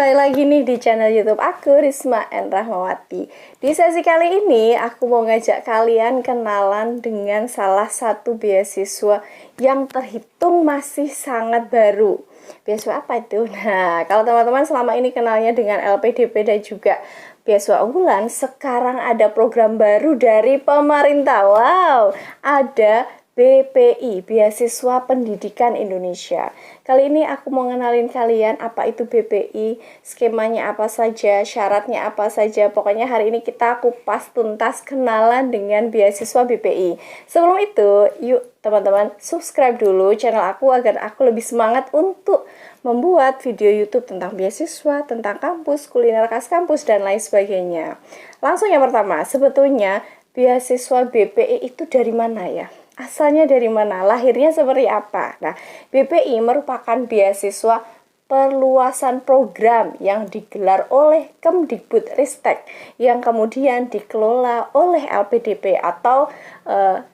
kembali lagi nih di channel YouTube aku, Risma N. Rahmawati. Di sesi kali ini aku mau ngajak kalian kenalan dengan salah satu beasiswa yang terhitung masih sangat baru. Beasiswa apa itu? Nah, kalau teman-teman selama ini kenalnya dengan LPDP dan juga beasiswa unggulan, sekarang ada program baru dari pemerintah. Wow, ada BPI, Beasiswa Pendidikan Indonesia. Kali ini aku mau ngenalin kalian apa itu BPI, skemanya apa saja, syaratnya apa saja. Pokoknya hari ini kita kupas tuntas kenalan dengan beasiswa BPI. Sebelum itu, yuk teman-teman subscribe dulu channel aku agar aku lebih semangat untuk membuat video YouTube tentang beasiswa, tentang kampus, kuliner khas kampus, dan lain sebagainya. Langsung yang pertama, sebetulnya beasiswa BPI itu dari mana ya? Asalnya dari mana? Lahirnya seperti apa? Nah, BPI merupakan beasiswa perluasan program yang digelar oleh Kemdikbudristek yang kemudian dikelola oleh LPDP atau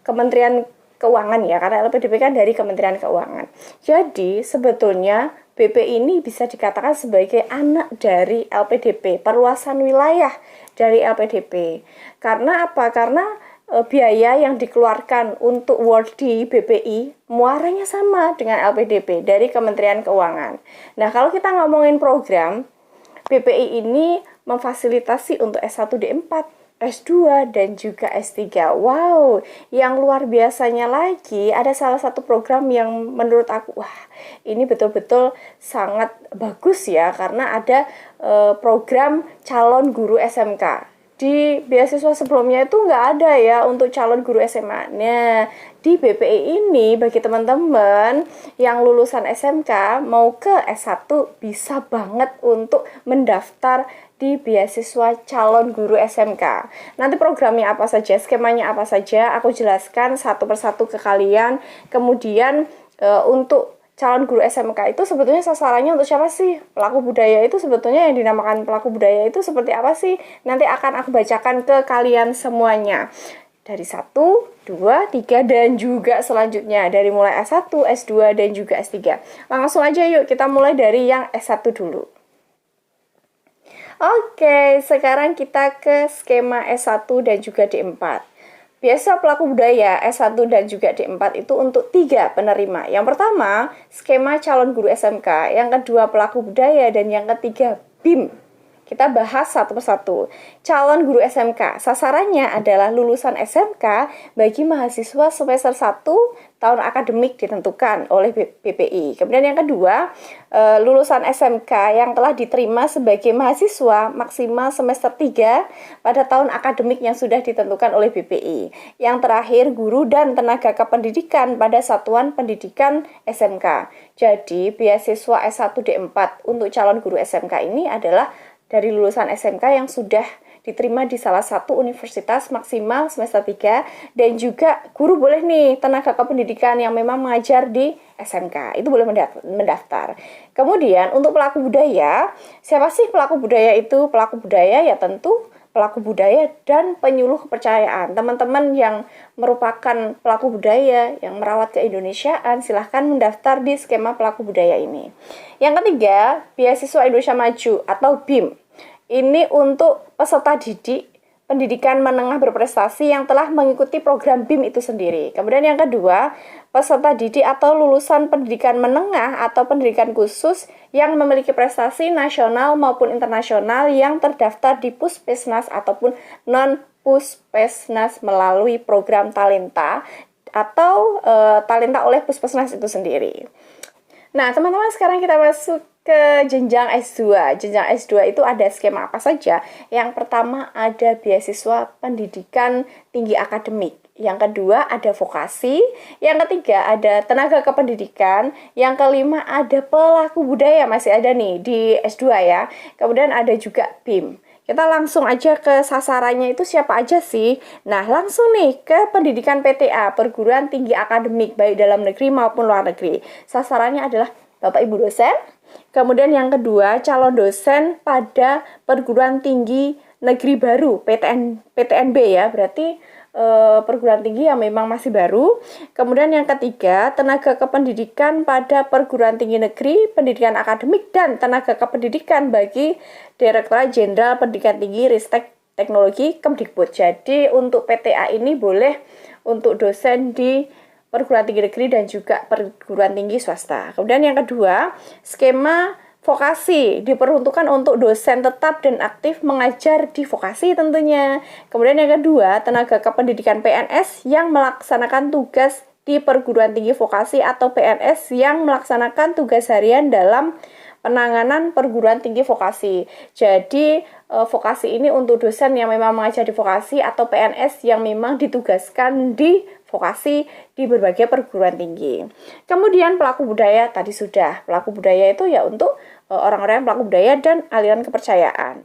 Kementerian Keuangan ya, karena LPDP kan dari Kementerian Keuangan. Jadi sebetulnya BPI ini bisa dikatakan sebagai anak dari LPDP, perluasan wilayah dari LPDP. Karena apa? Karena biaya yang dikeluarkan untuk Wordi BPI muaranya sama dengan LPDP dari Kementerian Keuangan. Nah, kalau kita ngomongin program, BPI ini memfasilitasi untuk S1 D4, S2 dan juga S3. Wow, yang luar biasanya lagi ada salah satu program yang menurut aku ini betul-betul sangat bagus ya, karena ada program calon guru SMK. Di beasiswa sebelumnya itu nggak ada ya untuk calon guru SMA. Nah, di BPI ini bagi teman-teman yang lulusan SMK mau ke S1 bisa banget untuk mendaftar di beasiswa calon guru SMK. Nanti programnya apa saja, skemanya apa saja, aku jelaskan satu persatu ke kalian. Kemudian untuk calon guru SMK itu sebetulnya sasarannya untuk siapa sih? Pelaku budaya itu sebetulnya yang dinamakan pelaku budaya itu seperti apa sih? Nanti akan aku bacakan ke kalian semuanya. Dari 1, 2, 3, dan juga selanjutnya. Dari mulai S1, S2, dan juga S3. Langsung aja yuk kita mulai dari yang S1 dulu. Oke, sekarang kita ke skema S1 dan juga D4. Biasa pelaku budaya S1 dan juga D4 itu untuk 3 penerima. Yang pertama, skema calon guru SMK. Yang kedua, pelaku budaya. Dan yang ketiga, BIM. Kita bahas satu persatu. Calon guru SMK, sasarannya adalah lulusan SMK bagi mahasiswa semester 1 tahun akademik ditentukan oleh BPI. Kemudian yang kedua, lulusan SMK yang telah diterima sebagai mahasiswa maksimal semester 3 pada tahun akademik yang sudah ditentukan oleh BPI. Yang terakhir, guru dan tenaga kependidikan pada satuan pendidikan SMK. Jadi, beasiswa S1 D4 untuk calon guru SMK ini adalah dari lulusan SMK yang sudah diterima di salah satu universitas maksimal semester 3, dan juga guru boleh nih tenaga kependidikan yang memang mengajar di SMK itu boleh mendaftar. Kemudian untuk pelaku budaya, siapa sih pelaku budaya itu? Pelaku budaya ya tentu pelaku budaya dan penyuluh kepercayaan. Teman-teman yang merupakan pelaku budaya yang merawat keindonesiaan, silahkan mendaftar di skema pelaku budaya ini. Yang ketiga, beasiswa Indonesia Maju atau BIM. Ini untuk peserta didik pendidikan menengah berprestasi yang telah mengikuti program BIM itu sendiri. Kemudian yang kedua, peserta didik atau lulusan pendidikan menengah atau pendidikan khusus yang memiliki prestasi nasional maupun internasional yang terdaftar di Puspesnas ataupun non-Puspesnas melalui program Talenta atau Talenta oleh Puspesnas itu sendiri. Nah, teman-teman, sekarang kita masuk ke jenjang S2. Jenjang S2 itu ada skema apa saja? Yang pertama ada beasiswa pendidikan tinggi akademik. Yang kedua ada vokasi. Yang ketiga ada tenaga kependidikan. Yang kelima ada pelaku budaya, masih ada nih di S2 ya. Kemudian ada juga BIM. Kita langsung aja ke sasarannya itu siapa aja sih? Nah, langsung nih ke pendidikan PTA, perguruan tinggi akademik, baik dalam negeri maupun luar negeri. Sasarannya adalah Bapak Ibu dosen. Kemudian yang kedua, calon dosen pada perguruan tinggi negeri baru, PTNB ya, berarti perguruan tinggi yang memang masih baru. Kemudian yang ketiga, tenaga kependidikan pada perguruan tinggi negeri, pendidikan akademik, dan tenaga kependidikan bagi Direktorat Jenderal Pendidikan Tinggi Ristek Teknologi Kemdikbud. Jadi untuk PTA ini boleh untuk dosen di perguruan tinggi negeri dan juga perguruan tinggi swasta. Kemudian yang kedua, skema vokasi diperuntukkan untuk dosen tetap dan aktif mengajar di vokasi tentunya. Kemudian yang kedua, tenaga kependidikan PNS yang melaksanakan tugas di perguruan tinggi vokasi atau PNS yang melaksanakan tugas harian dalam penanganan perguruan tinggi vokasi. Jadi vokasi ini untuk dosen yang memang mengajar di vokasi atau PNS yang memang ditugaskan di vokasi di berbagai perguruan tinggi. Kemudian pelaku budaya tadi sudah. Pelaku budaya itu ya untuk orang-orang yang pelaku budaya dan aliran kepercayaan.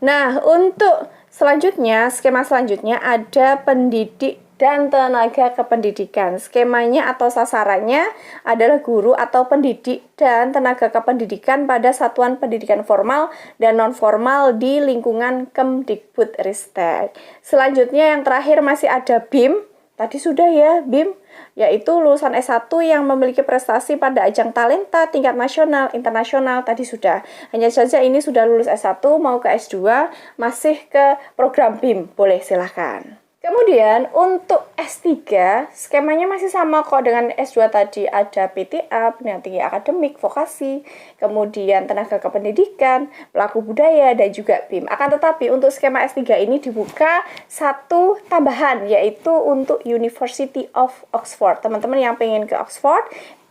Nah, untuk selanjutnya, skema selanjutnya ada pendidik dan tenaga kependidikan. Skemanya atau sasarannya adalah guru atau pendidik dan tenaga kependidikan pada satuan pendidikan formal dan non-formal di lingkungan Kemdikbudristek. Selanjutnya yang terakhir masih ada BIM. Tadi sudah ya, BIM, yaitu lulusan S1 yang memiliki prestasi pada ajang talenta tingkat nasional, internasional, tadi sudah. Hanya saja ini sudah lulus S1, mau ke S2, masih ke program BIM, boleh silahkan. Kemudian untuk S3, skemanya masih sama kok dengan S2 tadi. Ada PTA, pendidikan tinggi akademik, vokasi, kemudian tenaga kependidikan, pelaku budaya, dan juga BIM. Akan tetapi untuk skema S3 ini dibuka satu tambahan, yaitu untuk University of Oxford. Teman-teman yang pengen ke Oxford,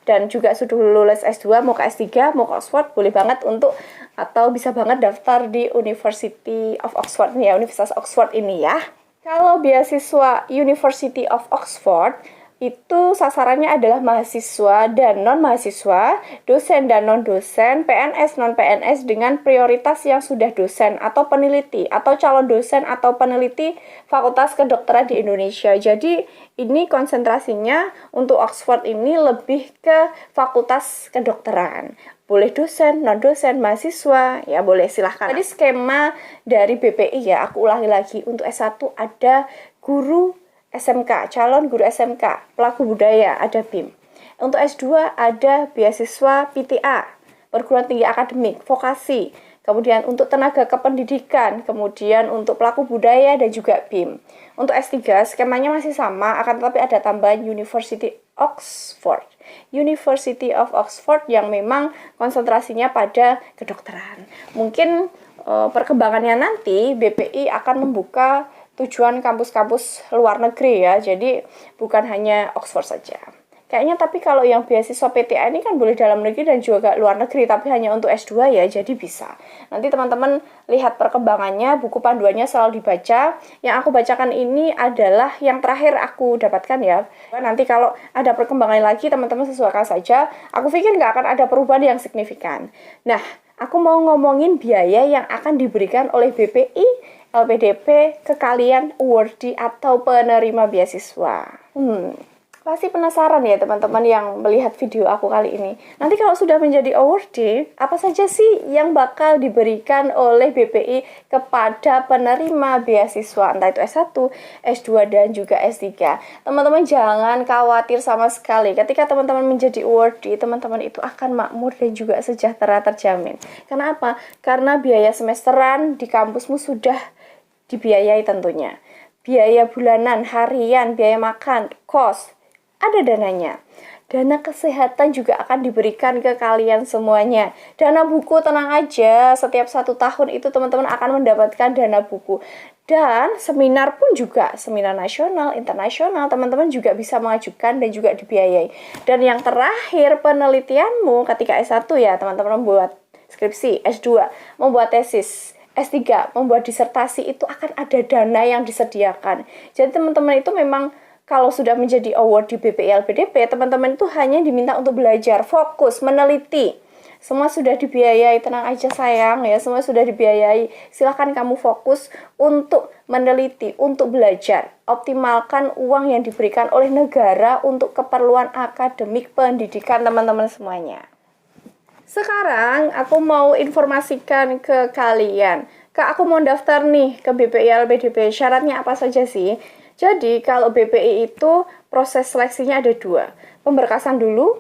dan juga sudah lulus S2, mau ke S3, mau ke Oxford, boleh banget untuk, atau bisa banget daftar di University of Oxford, ya, Universitas Oxford ini ya. Kalau beasiswa University of Oxford, itu sasarannya adalah mahasiswa dan non-mahasiswa, dosen dan non-dosen, PNS, non-PNS dengan prioritas yang sudah dosen atau peneliti, atau calon dosen atau peneliti Fakultas Kedokteran di Indonesia. Jadi ini konsentrasinya untuk Oxford ini lebih ke Fakultas Kedokteran. Boleh dosen, non-dosen, mahasiswa, ya boleh silahkan. Tadi skema dari BPI ya, aku ulangi lagi. Untuk S1 ada guru SMK, calon guru SMK, pelaku budaya, ada BIM. Untuk S2 ada beasiswa PTA, perguruan tinggi akademik, vokasi. Kemudian untuk tenaga kependidikan, kemudian untuk pelaku budaya dan juga BIM. Untuk S3 skemanya masih sama, akan tetapi ada tambahan University Oxford. University of Oxford yang memang konsentrasinya pada kedokteran. Mungkin perkembangannya nanti BPI akan membuka tujuan kampus-kampus luar negeri ya, jadi bukan hanya Oxford saja. Kayaknya tapi kalau yang beasiswa PTA ini kan boleh dalam negeri dan juga luar negeri, tapi hanya untuk S2 ya, jadi bisa. Nanti teman-teman lihat perkembangannya, buku panduannya selalu dibaca. Yang aku bacakan ini adalah yang terakhir aku dapatkan ya. Nanti kalau ada perkembangan lagi, teman-teman sesuaikan saja. Aku pikir nggak akan ada perubahan yang signifikan. Nah, aku mau ngomongin biaya yang akan diberikan oleh BPI, LPDP ke kalian awardee atau penerima beasiswa. Pasti penasaran ya teman-teman yang melihat video aku kali ini. Nanti kalau sudah menjadi awardee, apa saja sih yang bakal diberikan oleh BPI kepada penerima beasiswa, entah itu S1, S2, dan juga S3. Teman-teman jangan khawatir sama sekali. Ketika teman-teman menjadi awardee, teman-teman itu akan makmur dan juga sejahtera terjamin. Karena apa? Karena biaya semesteran di kampusmu sudah dibiayai tentunya. Biaya bulanan, harian, biaya makan, kos, ada dananya. Dana kesehatan juga akan diberikan ke kalian semuanya. Dana buku tenang aja, setiap 1 tahun itu teman-teman akan mendapatkan dana buku. Dan seminar pun juga, seminar nasional, internasional, teman-teman juga bisa mengajukan dan juga dibiayai. Dan yang terakhir, penelitianmu ketika S1 ya, teman-teman membuat skripsi, S2, membuat tesis, S3, membuat disertasi, itu akan ada dana yang disediakan. Jadi teman-teman itu memang kalau sudah menjadi award di BPI LPDP, teman-teman itu hanya diminta untuk belajar, fokus, meneliti. Semua sudah dibiayai, tenang aja sayang ya, semua sudah dibiayai. Silahkan kamu fokus untuk meneliti, untuk belajar. Optimalkan uang yang diberikan oleh negara untuk keperluan akademik pendidikan teman-teman semuanya. Sekarang aku mau informasikan ke kalian. Kak, aku mau daftar nih ke BPI LPDP. Syaratnya apa saja sih? Jadi kalau BPI itu proses seleksinya ada 2. Pemberkasan dulu,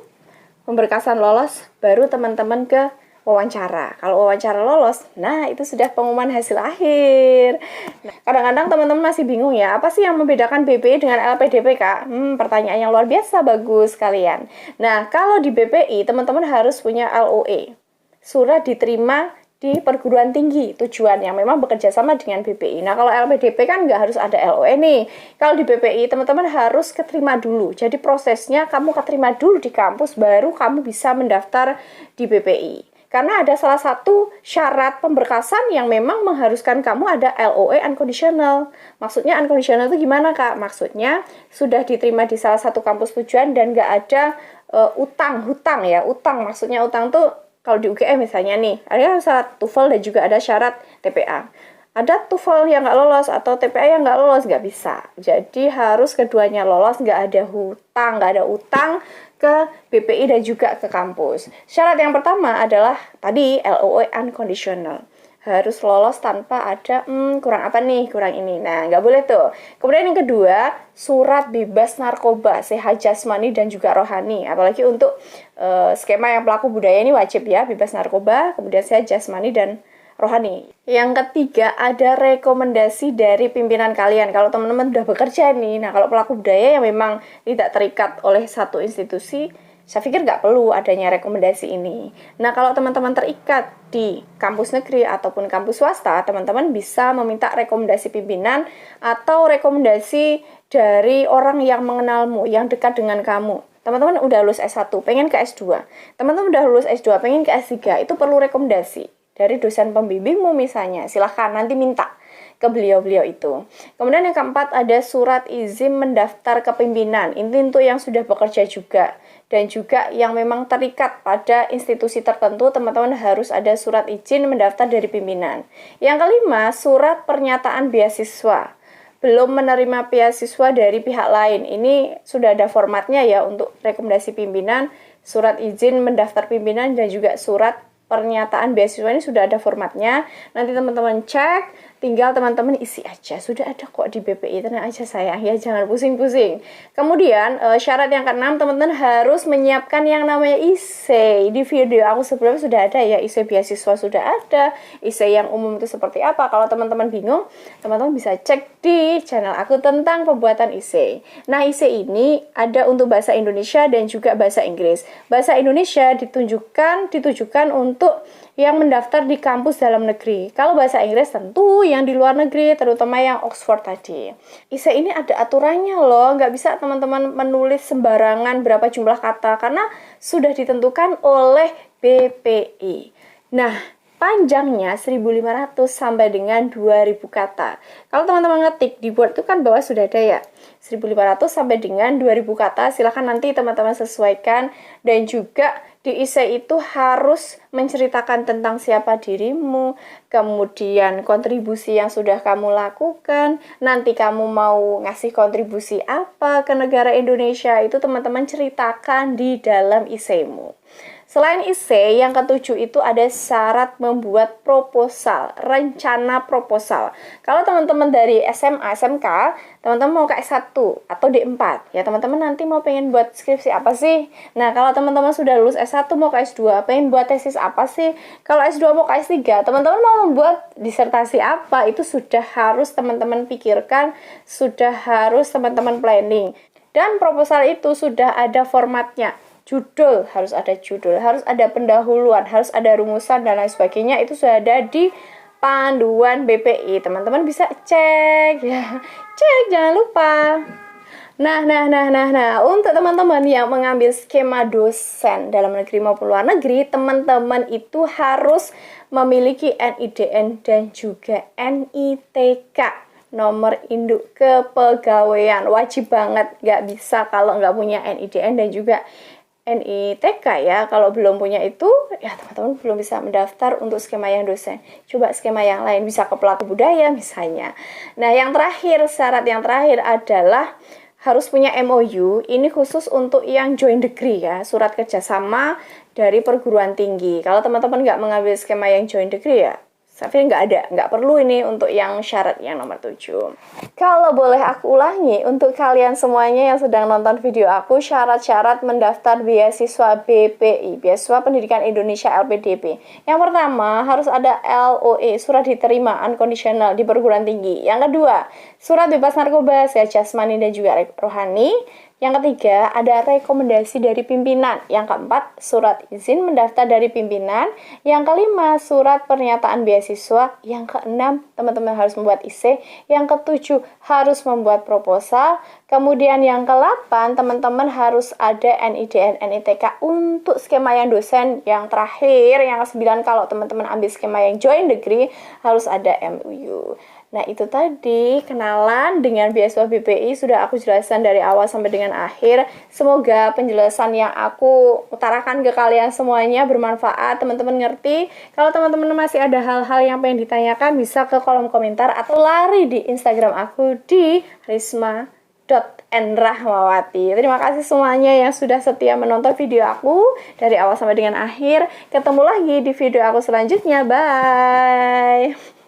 pemberkasan lolos, baru teman-teman ke wawancara. Kalau wawancara lolos, nah itu sudah pengumuman hasil akhir. Nah, kadang-kadang teman-teman masih bingung ya, apa sih yang membedakan BPI dengan LPDP, Kak? Pertanyaan yang luar biasa, bagus kalian. Nah, kalau di BPI, teman-teman harus punya LOE, surat diterima di perguruan tinggi tujuan yang memang bekerja sama dengan BPI. Nah, kalau LPDP kan nggak harus ada LOE nih. Kalau di BPI, teman-teman harus keterima dulu. Jadi prosesnya kamu keterima dulu di kampus, baru kamu bisa mendaftar di BPI. Karena ada salah satu syarat pemberkasan yang memang mengharuskan kamu ada LOE unconditional. Maksudnya unconditional itu gimana, Kak? Maksudnya sudah diterima di salah satu kampus tujuan dan nggak ada hutang ya. Utang, maksudnya utang tuh kalau di UGM misalnya nih, ada syarat TOEFL dan juga ada syarat TPA. Ada TOEFL yang nggak lolos atau TPA yang nggak lolos, nggak bisa. Jadi harus keduanya lolos, nggak ada hutang, nggak ada utang ke BPI dan juga ke kampus. Syarat yang pertama adalah tadi LOE unconditional. Harus lolos tanpa ada kurang apa nih, kurang ini. Nah, nggak boleh tuh. Kemudian yang kedua, surat bebas narkoba, sehat jasmani dan juga rohani. Apalagi untuk skema yang pelaku budaya ini wajib ya, bebas narkoba, kemudian sehat jasmani dan rohani. Yang ketiga, ada rekomendasi dari pimpinan kalian. Kalau teman-teman udah bekerja nih, nah kalau pelaku budaya yang memang tidak terikat oleh satu institusi, saya pikir nggak perlu adanya rekomendasi ini. Nah, kalau teman-teman terikat di kampus negeri ataupun kampus swasta, teman-teman bisa meminta rekomendasi pimpinan atau rekomendasi dari orang yang mengenalmu, yang dekat dengan kamu. Teman-teman udah lulus S1, pengen ke S2. Teman-teman udah lulus S2, pengen ke S3, itu perlu rekomendasi dari dosen pembimbingmu misalnya. Silahkan nanti minta ke beliau-beliau itu. Kemudian yang keempat, ada surat izin mendaftar kepimpinan. Ini untuk yang sudah bekerja juga. Dan juga yang memang terikat pada institusi tertentu, teman-teman harus ada surat izin mendaftar dari pimpinan. Yang kelima, surat pernyataan beasiswa. Belum menerima beasiswa dari pihak lain. Ini sudah ada formatnya ya untuk rekomendasi pimpinan, surat izin mendaftar pimpinan, dan juga surat pernyataan beasiswa ini sudah ada formatnya. Nanti teman-teman cek, tinggal teman-teman isi aja. Sudah ada kok di BPI, tenang aja sayang ya, jangan pusing-pusing. Kemudian syarat yang keenam, teman-teman harus menyiapkan yang namanya IC. Di video aku sebelumnya sudah ada ya, IC beasiswa sudah ada, IC yang umum itu seperti apa. Kalau teman-teman bingung, teman-teman bisa cek di channel aku tentang pembuatan IC. Nah, IC ini ada untuk bahasa Indonesia dan juga bahasa Inggris. Bahasa Indonesia ditujukan untuk yang mendaftar di kampus dalam negeri. Kalau bahasa Inggris tentu yang di luar negeri, terutama yang Oxford tadi. IC ini ada aturannya loh, nggak bisa teman-teman menulis sembarangan berapa jumlah kata, karena sudah ditentukan oleh BPI. Nah, panjangnya 1.500 sampai dengan 2.000 kata. Kalau teman-teman ngetik di Word itu kan bawah sudah ada ya, 1.500 sampai dengan 2.000 kata. Silahkan nanti teman-teman sesuaikan. Dan juga di IC itu harus menceritakan tentang siapa dirimu, kemudian kontribusi yang sudah kamu lakukan, nanti kamu mau ngasih kontribusi apa ke negara Indonesia, itu teman-teman ceritakan di dalam IC-mu. Selain IC, yang ketujuh itu ada syarat membuat proposal, rencana proposal. Kalau teman-teman dari SMA, SMK, teman-teman mau ke S1 atau D4, ya teman-teman nanti mau pengen buat skripsi apa sih? Nah, kalau teman-teman sudah lulus S1 mau ke S2, pengen buat tesis apa sih? Kalau S2 mau ke S3, teman-teman mau membuat disertasi apa? Itu sudah harus teman-teman pikirkan, sudah harus teman-teman planning. Dan proposal itu sudah ada formatnya. Judul, harus ada judul, harus ada pendahuluan, harus ada rumusan dan lain sebagainya. Itu sudah ada di panduan BPI. Teman-teman bisa cek ya. Cek, jangan lupa. Nah, untuk teman-teman yang mengambil skema dosen dalam negeri maupun luar negeri, teman-teman itu harus memiliki NIDN dan juga NITK. Nomor induk kepegawaian. Wajib banget, nggak bisa kalau nggak punya NIDN dan juga NITK ya. Kalau belum punya itu, ya teman-teman belum bisa mendaftar untuk skema yang dosen. Coba skema yang lain, bisa ke pelaku budaya misalnya. Nah, yang terakhir, syarat yang terakhir adalah harus punya MOU. Ini khusus untuk yang joint degree ya, surat kerjasama dari perguruan tinggi. Kalau teman-teman nggak mengambil skema yang joint degree ya, Tapi nggak perlu ini untuk yang syarat yang nomor 7. Kalau boleh aku ulangi, untuk kalian semuanya yang sedang nonton video aku, syarat-syarat mendaftar beasiswa BPI, Beasiswa Pendidikan Indonesia LPDP. Yang pertama, harus ada LOE, surat diterima unconditional di perguruan tinggi. Yang kedua, surat bebas narkoba, sehat jasmani dan juga rohani. Yang ketiga, ada rekomendasi dari pimpinan. Yang keempat, surat izin mendaftar dari pimpinan. Yang kelima, surat pernyataan beasiswa. Yang keenam, teman-teman harus membuat IC. Yang ketujuh, harus membuat proposal. Kemudian yang ke-8, teman-teman harus ada NIDN, NITK untuk skema yang dosen. Yang terakhir, yang ke-9, kalau teman-teman ambil skema yang joint degree, harus ada MUU. Nah, itu tadi kenalan dengan beasiswa BPI sudah aku jelaskan dari awal sampai dengan akhir. Semoga penjelasan yang aku utarakan ke kalian semuanya bermanfaat, teman-teman ngerti. Kalau teman-teman masih ada hal-hal yang pengen ditanyakan, bisa ke kolom komentar atau lari di Instagram aku di risma.nrahmawati. Terima kasih semuanya yang sudah setia menonton video aku dari awal sampai dengan akhir. Ketemu lagi di video aku selanjutnya. Bye!